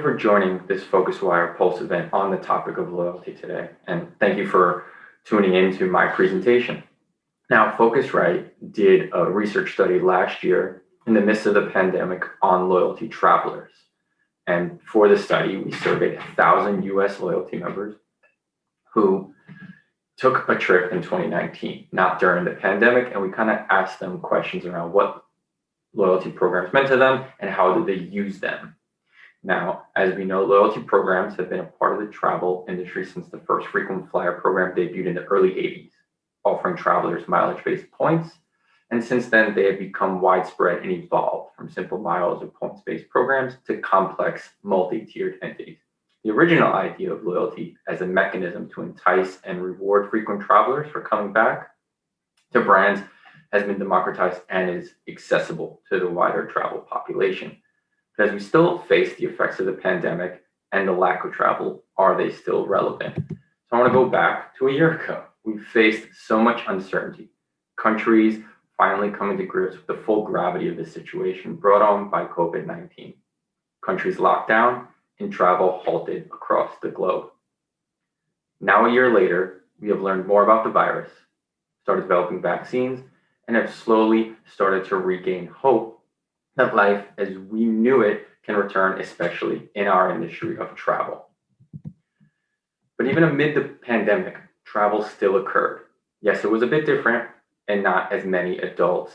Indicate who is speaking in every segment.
Speaker 1: you for joining this PhocusWire Pulse event on the topic of loyalty today. And thank you for tuning in to my presentation. Now, Phocuswright did a research study last year in the midst of the pandemic on loyalty travelers. And for the study, we surveyed 1,000 US loyalty members who took a trip in 2019, not during the pandemic. And we kind of asked them questions around what loyalty programs meant to them and how did they use them. Now, as we know, loyalty programs have been a part of the travel industry since the first frequent flyer program debuted in the early 80s, offering travelers mileage-based points. And since then, they have become widespread and evolved from simple miles or points-based programs to complex multi-tiered entities. The original idea of loyalty as a mechanism to entice and reward frequent travelers for coming back to brands has been democratized and is accessible to the wider travel population. But as we still face the effects of the pandemic and the lack of travel, are they still relevant? So I want to go back to a year ago. We faced so much uncertainty. Countries finally coming to grips with the full gravity of the situation brought on by COVID-19. Countries locked down and travel halted across the globe. Now, a year later, we have learned more about the virus, started developing vaccines, and have slowly started to regain hope that life as we knew it can return, especially in our industry of travel. But even amid the pandemic, travel still occurred. Yes, it was a bit different, and not as many adults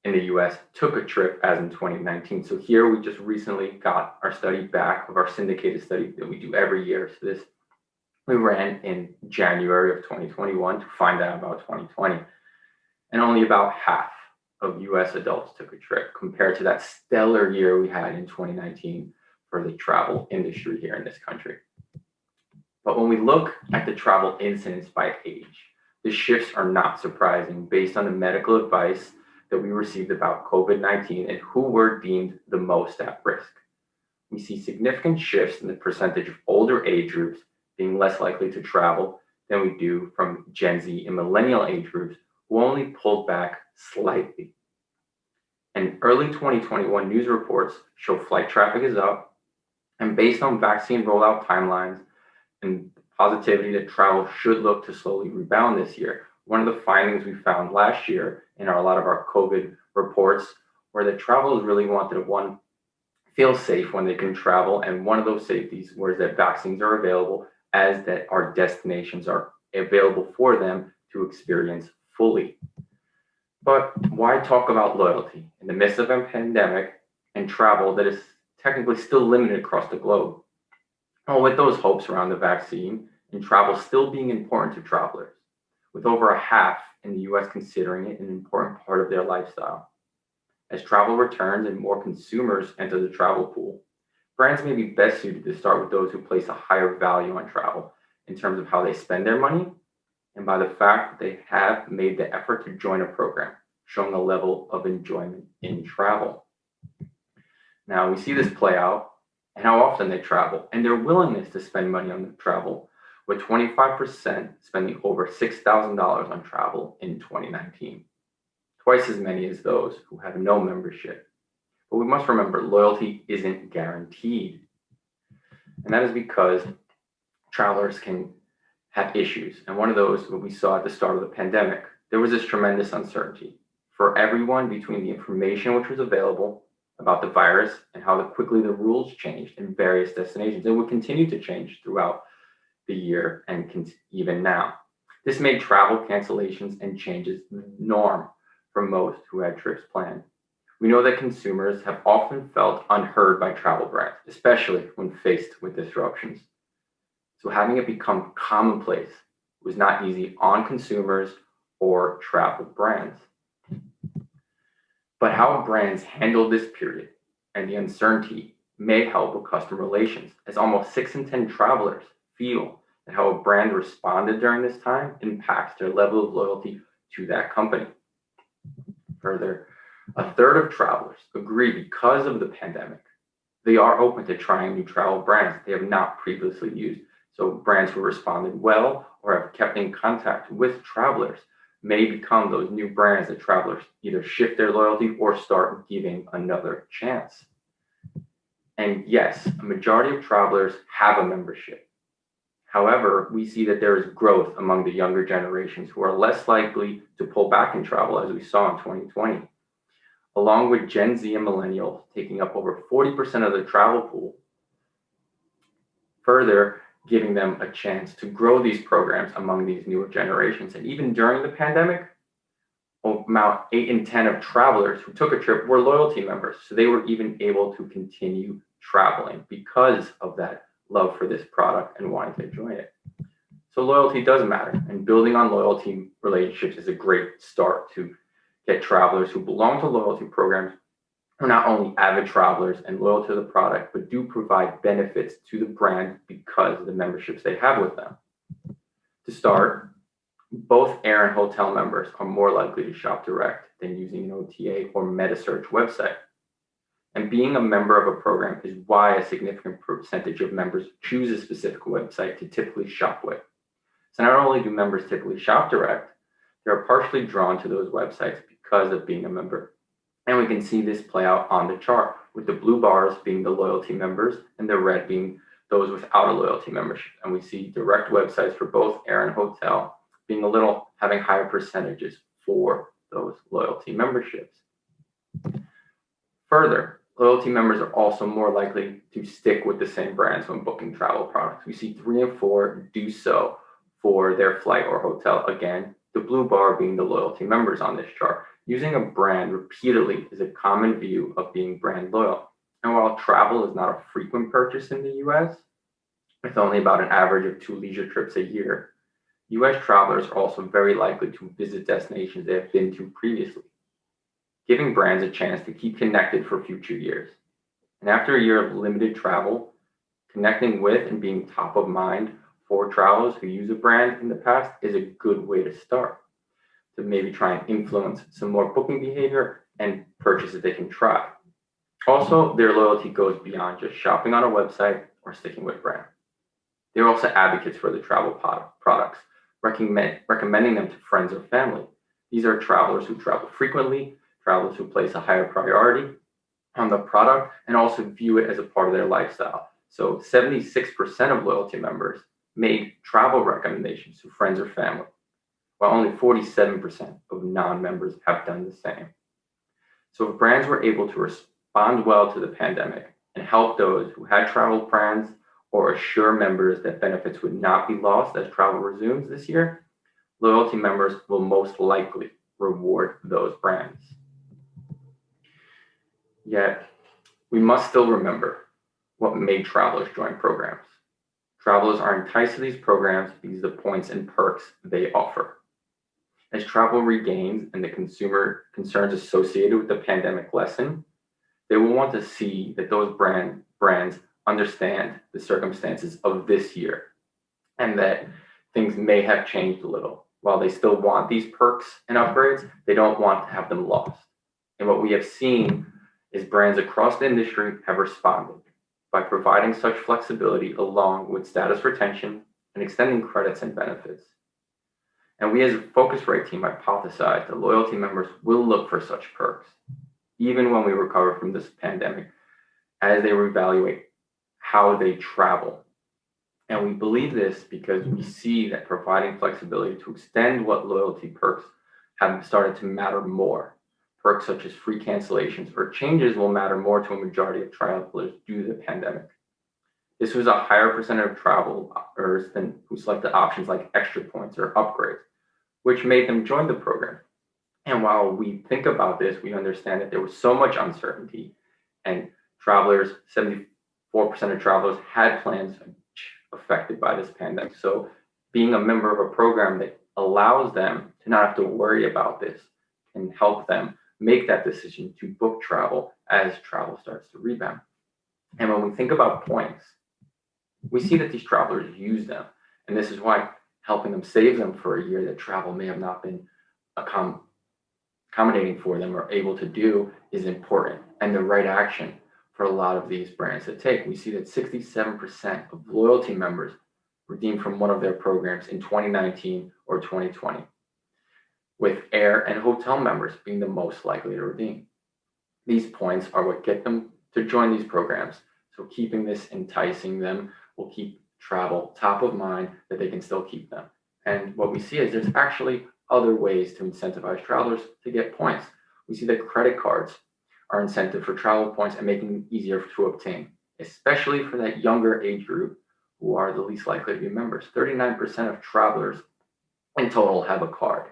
Speaker 1: in the US took a trip as in 2019. So here we just recently got our study back of our syndicated study that we do every year. So this we ran in January of 2021 to find out about 2020. And only about half of US adults took a trip compared to that stellar year we had in 2019 for the travel industry here in this country. But when we look at the travel incidence by age, the shifts are not surprising based on the medical advice that we received about COVID-19 and who were deemed the most at risk. We see significant shifts in the percentage of older age groups being less likely to travel than we do from Gen Z and millennial age groups who only pulled back slightly. And early 2021 news reports show flight traffic is up, and based on vaccine rollout timelines and positivity that travel should look to slowly rebound this year. One of the findings we found last year in a lot of our COVID reports were that travelers really wanted to, feel safe when they can travel, and one of those safeties was that vaccines are available as that our destinations are available for them to experience fully. But why talk about loyalty in the midst of a pandemic and travel that is technically still limited across the globe? Well, with those hopes around the vaccine and travel still being important to travelers, with over a half in the US considering it an important part of their lifestyle. As travel returns and more consumers enter the travel pool, brands may be best suited to start with those who place a higher value on travel in terms of how they spend their money and by the fact that they have made the effort to join a program, showing a level of enjoyment in travel. Now, we see this play out and how often they travel and their willingness to spend money on the travel, with 25% spending over $6,000 on travel in 2019, twice as many as those who have no membership. But we must remember loyalty isn't guaranteed. And that is because travelers can have issues. And one of those, what we saw at the start of the pandemic, there was this tremendous uncertainty for everyone between the information which was available about the virus and how quickly the rules changed in various destinations. It would continue to change throughout the year and even now. This made travel cancellations and changes the norm for most who had trips planned. We know that consumers have often felt unheard by travel brands, especially when faced with disruptions. So having it become commonplace was not easy on consumers or travel brands. But how brands handled this period and the uncertainty may help with customer relations, as almost 6 in 10 travelers feel that how a brand responded during this time impacts their level of loyalty to that company. Further, a third of travelers agree because of the pandemic, they are open to trying new travel brands they have not previously used. So brands who responded well or have kept in contact with travelers may become those new brands that travelers either shift their loyalty or start giving another chance. And yes, a majority of travelers have a membership. However, we see that there is growth among the younger generations who are less likely to pull back in travel, as we saw in 2020. Along with Gen Z and millennials taking up over 40% of the travel pool, further giving them a chance to grow these programs among these newer generations. And even during the pandemic, about 8 in 10 of travelers who took a trip were loyalty members. So they were even able to continue traveling because of that love for this product and wanting to join it. So loyalty does matter, and building on loyalty relationships is a great start to get travelers who belong to loyalty programs who are not only avid travelers and loyal to the product, but do provide benefits to the brand because of the memberships they have with them. To start, both air and hotel members are more likely to shop direct than using an OTA or meta-search website. And being a member of a program is why a significant percentage of members choose a specific website to typically shop with. So not only do members typically shop direct, they are partially drawn to those websites because of being a member. And we can see this play out on the chart, with the blue bars being the loyalty members and the red being those without a loyalty membership. And we see direct websites for both air and hotel being having higher percentages for those loyalty memberships. Further, loyalty members are also more likely to stick with the same brands when booking travel products. We see 3 and 4 do so for their flight or hotel. Again, the blue bar being the loyalty members on this chart. Using a brand repeatedly is a common view of being brand loyal. And while travel is not a frequent purchase in the US, with only about an average of 2 leisure trips a year, US travelers are also very likely to visit destinations they have been to previously, giving brands a chance to keep connected for future years. And after a year of limited travel, connecting with and being top of mind for travelers who use a brand in the past is a good way to start, to maybe try and influence some more booking behavior and purchases they can try. Also, their loyalty goes beyond just shopping on a website or sticking with brand. They're also advocates for the travel products, recommending them to friends or family. These are travelers who travel frequently, travelers who place a higher priority on the product, and also view it as a part of their lifestyle. So 76% of loyalty members made travel recommendations to friends or family, while only 47% of non-members have done the same. So if brands were able to respond well to the pandemic and help those who had travel plans or assure members that benefits would not be lost as travel resumes this year, loyalty members will most likely reward those brands. Yet, we must still remember what made travelers join programs. Travelers are enticed to these programs because of the points and perks they offer. As travel regains and the consumer concerns associated with the pandemic lessen, they will want to see that those brands understand the circumstances of this year and that things may have changed a little. While they still want these perks and upgrades, they don't want to have them lost. And what we have seen is brands across the industry have responded by providing such flexibility along with status retention and extending credits and benefits. And we as a Phocuswright team hypothesize that loyalty members will look for such perks, even when we recover from this pandemic, as they reevaluate how they travel. And we believe this because we see that providing flexibility to extend what loyalty perks have started to matter more. Perks such as free cancellations or changes will matter more to a majority of travelers due to the pandemic. This was a higher percentage of travelers than who selected options like extra points or upgrades, which made them join the program. And while we think about this, we understand that there was so much uncertainty, and travelers, 74% of travelers had plans affected by this pandemic. So being a member of a program that allows them to not have to worry about this can help them make that decision to book travel as travel starts to rebound. And when we think about points, we see that these travelers use them. And this is why helping them save them for a year that travel may have not been accommodating for them or able to do is important and the right action for a lot of these brands to take. We see that 67% of loyalty members redeemed from one of their programs in 2019 or 2020, with air and hotel members being the most likely to redeem. These points are what get them to join these programs, So keeping this enticing them will keep travel top of mind, that they can still keep them. And what we see is there's actually other ways to incentivize travelers to get points. We see that credit cards are incentive for travel points and making them easier to obtain, especially for that younger age group who are the least likely to be members. 39% of travelers in total have a card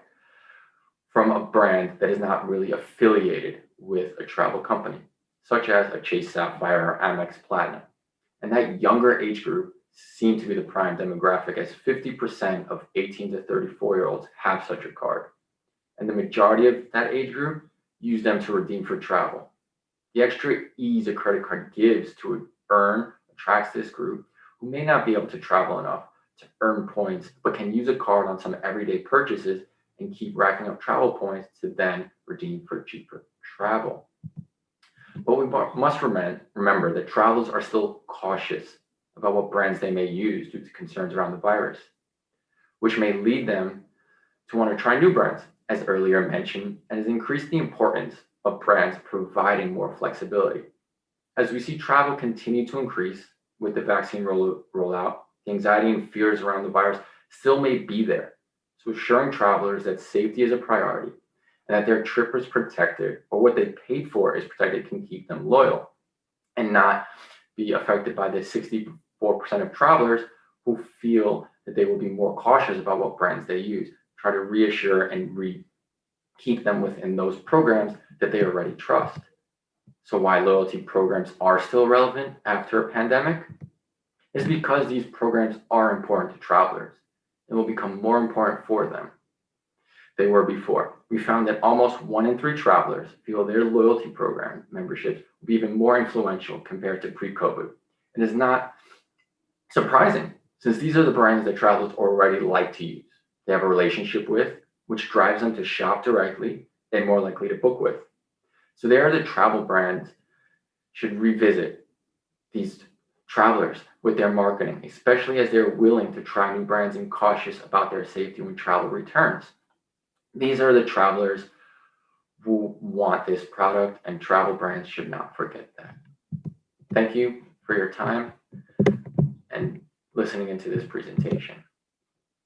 Speaker 1: from a brand that is not really affiliated with a travel company, such as a Chase Sapphire or Amex Platinum. And that younger age group seem to be the prime demographic, as 50% of 18 to 34-year-olds have such a card. And the majority of that age group use them to redeem for travel. The extra ease a credit card gives to earn attracts this group who may not be able to travel enough to earn points, but can use a card on some everyday purchases and keep racking up travel points to then redeem for cheaper travel. But we must remember that travelers are still cautious about what brands they may use due to concerns around the virus, which may lead them to want to try new brands, as earlier mentioned, and has increased the importance of brands providing more flexibility. As we see travel continue to increase with the vaccine rollout, the anxiety and fears around the virus still may be there. So assuring travelers that safety is a priority and that their trip is protected, or what they paid for is protected, can keep them loyal and not be affected by the 64% of travelers who feel that they will be more cautious about what brands they use. Try to reassure and keep them within those programs that they already trust. So why loyalty programs are still relevant after a pandemic is because these programs are important to travelers and will become more important for them than they were before. We found that almost 1 in 3 travelers feel their loyalty program memberships will be even more influential compared to pre-COVID. It is not surprising, since these are the brands that travelers already like to use. They have a relationship with, which drives them to shop directly and more likely to book with. So they are the travel brands should revisit these travelers with their marketing, especially as they're willing to try new brands and cautious about their safety when travel returns. These are the travelers who want this product, and travel brands should not forget that. Thank you for your time and listening into this presentation.